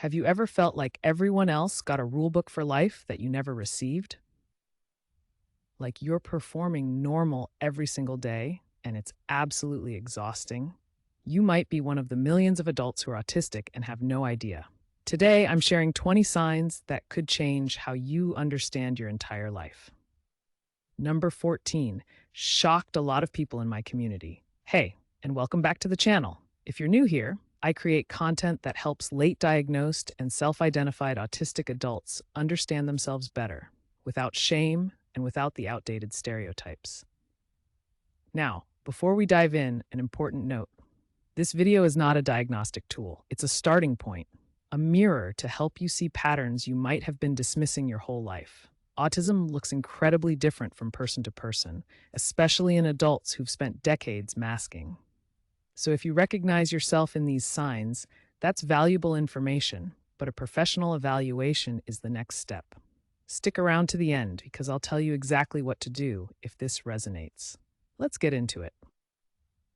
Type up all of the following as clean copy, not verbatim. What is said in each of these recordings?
Have you ever felt like everyone else got a rule book for life that you never received? Like you're performing normal every single day and it's absolutely exhausting? You might be one of the millions of adults who are autistic and have no idea. Today, I'm sharing 20 signs that could change how you understand your entire life. Number 14, shocked a lot of people in my community. Hey, and welcome back to the channel. If you're new here, I create content that helps late diagnosed and self identified autistic adults understand themselves better, without shame and without the outdated stereotypes. Now, before we dive in, an important note. This video is not a diagnostic tool, it's a starting point, a mirror to help you see patterns you might have been dismissing your whole life. Autism looks incredibly different from person to person, especially in adults who've spent decades masking. So if you recognize yourself in these signs, that's valuable information, but a professional evaluation is the next step. Stick around to the end because I'll tell you exactly what to do if this resonates. Let's get into it.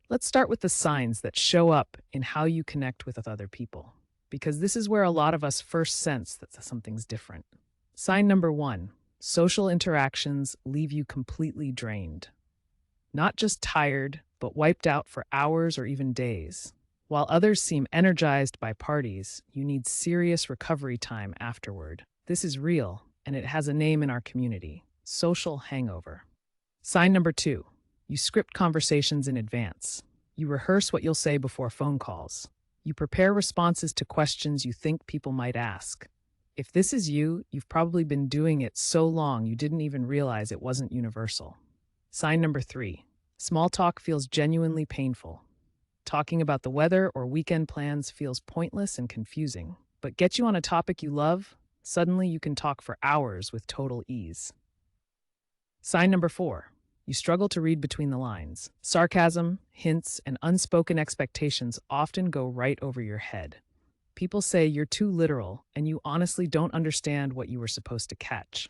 Let's start with the signs that show up in how you connect with other people, because this is where a lot of us first sense that something's different. Sign number 1, social interactions leave you completely drained. Not just tired, but wiped out for hours or even days. While others seem energized by parties, you need serious recovery time afterward. This is real, and it has a name in our community: social hangover. Sign number 2, you script conversations in advance. You rehearse what you'll say before phone calls. You prepare responses to questions you think people might ask. If this is you, you've probably been doing it so long you didn't even realize it wasn't universal. Sign number 3, small talk feels genuinely painful. Talking about the weather or weekend plans feels pointless and confusing. But get you on a topic you love, suddenly you can talk for hours with total ease. Sign number 4, you struggle to read between the lines. Sarcasm, hints, and unspoken expectations often go right over your head. People say you're too literal, and you honestly don't understand what you were supposed to catch.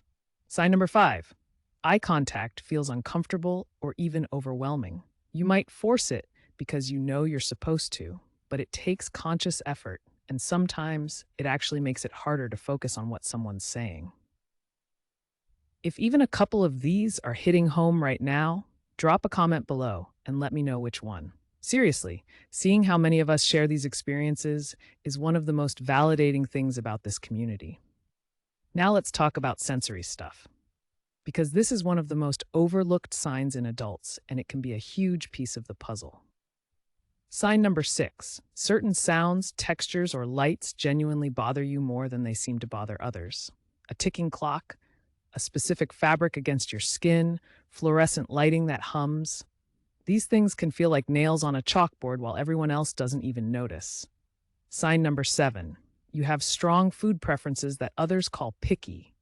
Sign number 5, eye contact feels uncomfortable or even overwhelming. You might force it because you know you're supposed to, but it takes conscious effort, and sometimes it actually makes it harder to focus on what someone's saying. If even a couple of these are hitting home right now, drop a comment below and let me know which one. Seriously, seeing how many of us share these experiences is one of the most validating things about this community. Now let's talk about sensory stuff, because this is one of the most overlooked signs in adults, and it can be a huge piece of the puzzle. Sign number 6, certain sounds, textures, or lights genuinely bother you more than they seem to bother others. A ticking clock, a specific fabric against your skin, fluorescent lighting that hums. These things can feel like nails on a chalkboard while everyone else doesn't even notice. Sign number 7, you have strong food preferences that others call picky.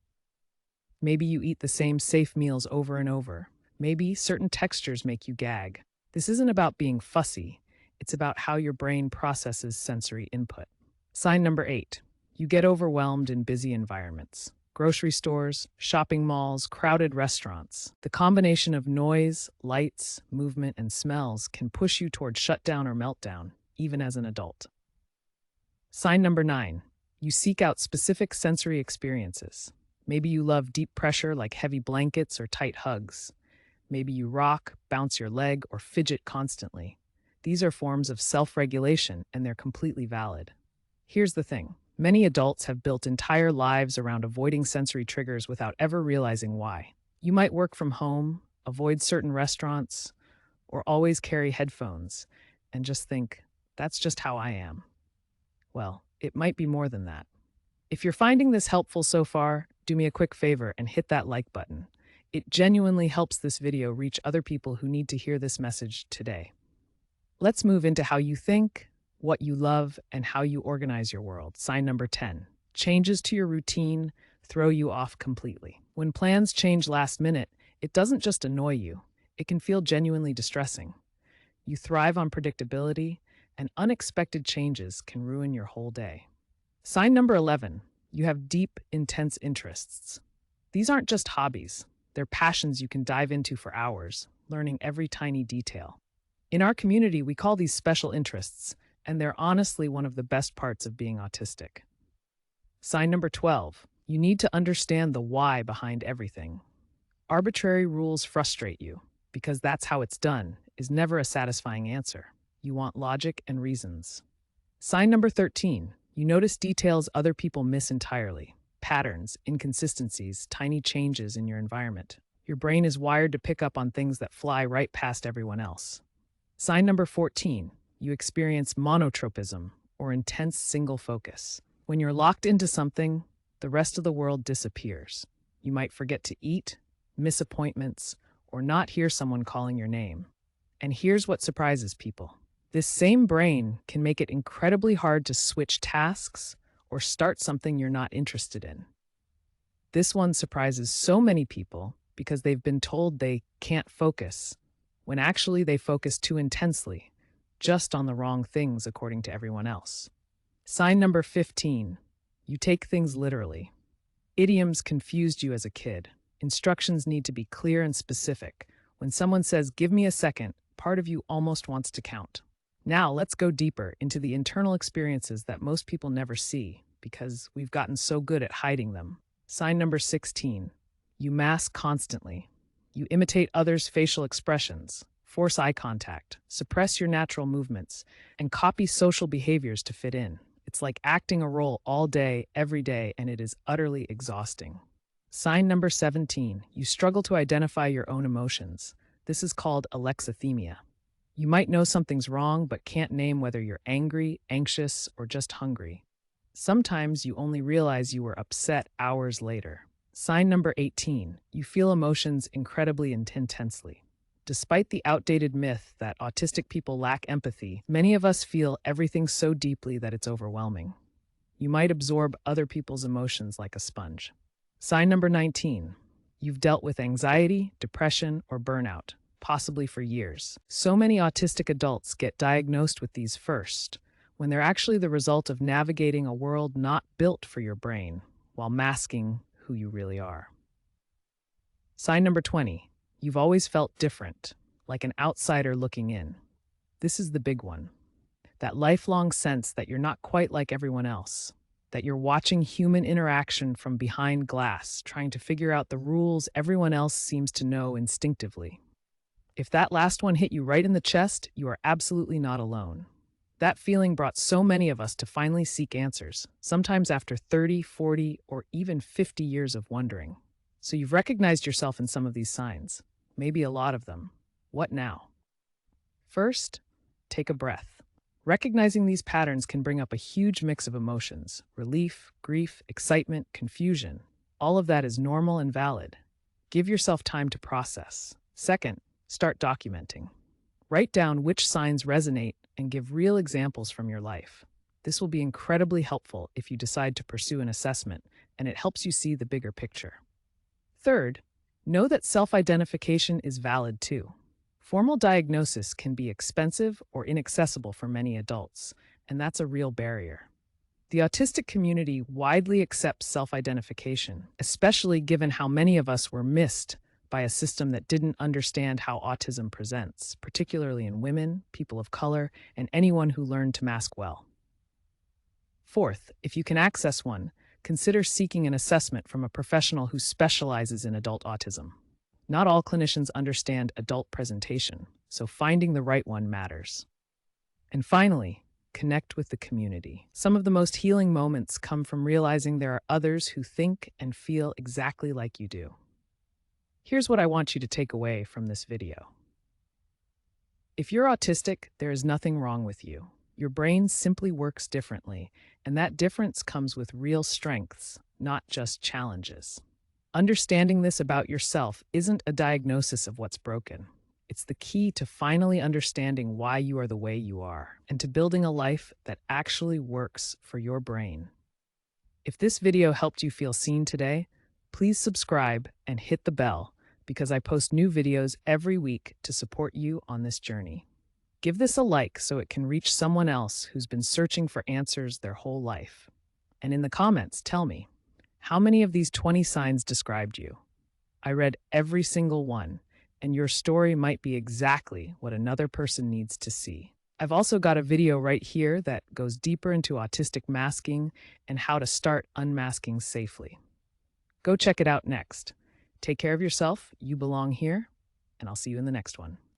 Maybe you eat the same safe meals over and over. Maybe certain textures make you gag. This isn't about being fussy. It's about how your brain processes sensory input. Sign number 8, you get overwhelmed in busy environments. Grocery stores, shopping malls, crowded restaurants. The combination of noise, lights, movement, and smells can push you toward shutdown or meltdown, even as an adult. Sign number 9, you seek out specific sensory experiences. Maybe you love deep pressure like heavy blankets or tight hugs. Maybe you rock, bounce your leg, or fidget constantly. These are forms of self-regulation, and they're completely valid. Here's the thing. Many adults have built entire lives around avoiding sensory triggers without ever realizing why. You might work from home, avoid certain restaurants, or always carry headphones, and just think, that's just how I am. Well, it might be more than that. If you're finding this helpful so far, do me a quick favor and hit that like button. It genuinely helps this video reach other people who need to hear this message today. Let's move into how you think, what you love, and how you organize your world. Sign number 10, changes to your routine throw you off completely. When plans change last minute, it doesn't just annoy you, it can feel genuinely distressing. You thrive on predictability, and unexpected changes can ruin your whole day. Sign number 11, you have deep, intense interests. These aren't just hobbies, they're passions you can dive into for hours, learning every tiny detail. In our community, we call these special interests, and they're honestly one of the best parts of being autistic. Sign number 12. You need to understand the why behind everything. Arbitrary rules frustrate you because that's how it's done is never a satisfying answer. You want logic and reasons. Sign number 13. You notice details other people miss entirely. Patterns, inconsistencies, tiny changes in your environment. Your brain is wired to pick up on things that fly right past everyone else. Sign number 14. You experience monotropism, or intense single focus. When you're locked into something, the rest of the world disappears. You might forget to eat, miss appointments, or not hear someone calling your name. And here's what surprises people. This same brain can make it incredibly hard to switch tasks or start something you're not interested in. This one surprises so many people because they've been told they can't focus, when actually they focus too intensely, just on the wrong things according to everyone else. Sign number 15. You take things literally. Idioms confused you as a kid. Instructions need to be clear and specific. When someone says, "Give me a second," part of you almost wants to count. Now let's go deeper into the internal experiences that most people never see because we've gotten so good at hiding them. Sign number 16. You mask constantly. You imitate others' facial expressions, force eye contact, suppress your natural movements, and copy social behaviors to fit in. It's like acting a role all day, every day, and it is utterly exhausting. Sign number 17. You struggle to identify your own emotions. This is called alexithymia. You might know something's wrong, but can't name whether you're angry, anxious, or just hungry. Sometimes you only realize you were upset hours later. Sign number 18. You feel emotions incredibly and intensely. Despite the outdated myth that autistic people lack empathy, many of us feel everything so deeply that it's overwhelming. You might absorb other people's emotions like a sponge. Sign number 19. You've dealt with anxiety, depression, or burnout, possibly for years. So many autistic adults get diagnosed with these first, when they're actually the result of navigating a world not built for your brain, while masking who you really are. Sign number 20. You've always felt different, like an outsider looking in. This is the big one. That lifelong sense that you're not quite like everyone else, that you're watching human interaction from behind glass, trying to figure out the rules everyone else seems to know instinctively. If that last one hit you right in the chest, you are absolutely not alone. That feeling brought so many of us to finally seek answers, sometimes after 30, 40, or even 50 years of wondering. So you've recognized yourself in some of these signs, maybe a lot of them. What now? First, take a breath. Recognizing these patterns can bring up a huge mix of emotions: relief, grief, excitement, confusion. All of that is normal and valid. Give yourself time to process. Second, start documenting. Write down which signs resonate and give real examples from your life. This will be incredibly helpful if you decide to pursue an assessment, and it helps you see the bigger picture. Third, know that self-identification is valid too. Formal diagnosis can be expensive or inaccessible for many adults, and that's a real barrier. The autistic community widely accepts self-identification, especially given how many of us were missed by a system that didn't understand how autism presents, particularly in women, people of color, and anyone who learned to mask well. Fourth, if you can access one, consider seeking an assessment from a professional who specializes in adult autism. Not all clinicians understand adult presentation, so finding the right one matters. And finally, connect with the community. Some of the most healing moments come from realizing there are others who think and feel exactly like you do. Here's what I want you to take away from this video. If you're autistic, there is nothing wrong with you. Your brain simply works differently, and that difference comes with real strengths, not just challenges. Understanding this about yourself isn't a diagnosis of what's broken. It's the key to finally understanding why you are the way you are, and to building a life that actually works for your brain. If this video helped you feel seen today, please subscribe and hit the bell, because I post new videos every week to support you on this journey. Give this a like so it can reach someone else who's been searching for answers their whole life. And in the comments, tell me, how many of these 20 signs described you? I read every single one, and your story might be exactly what another person needs to see. I've also got a video right here that goes deeper into autistic masking and how to start unmasking safely. Go check it out next. Take care of yourself, you belong here, and I'll see you in the next one.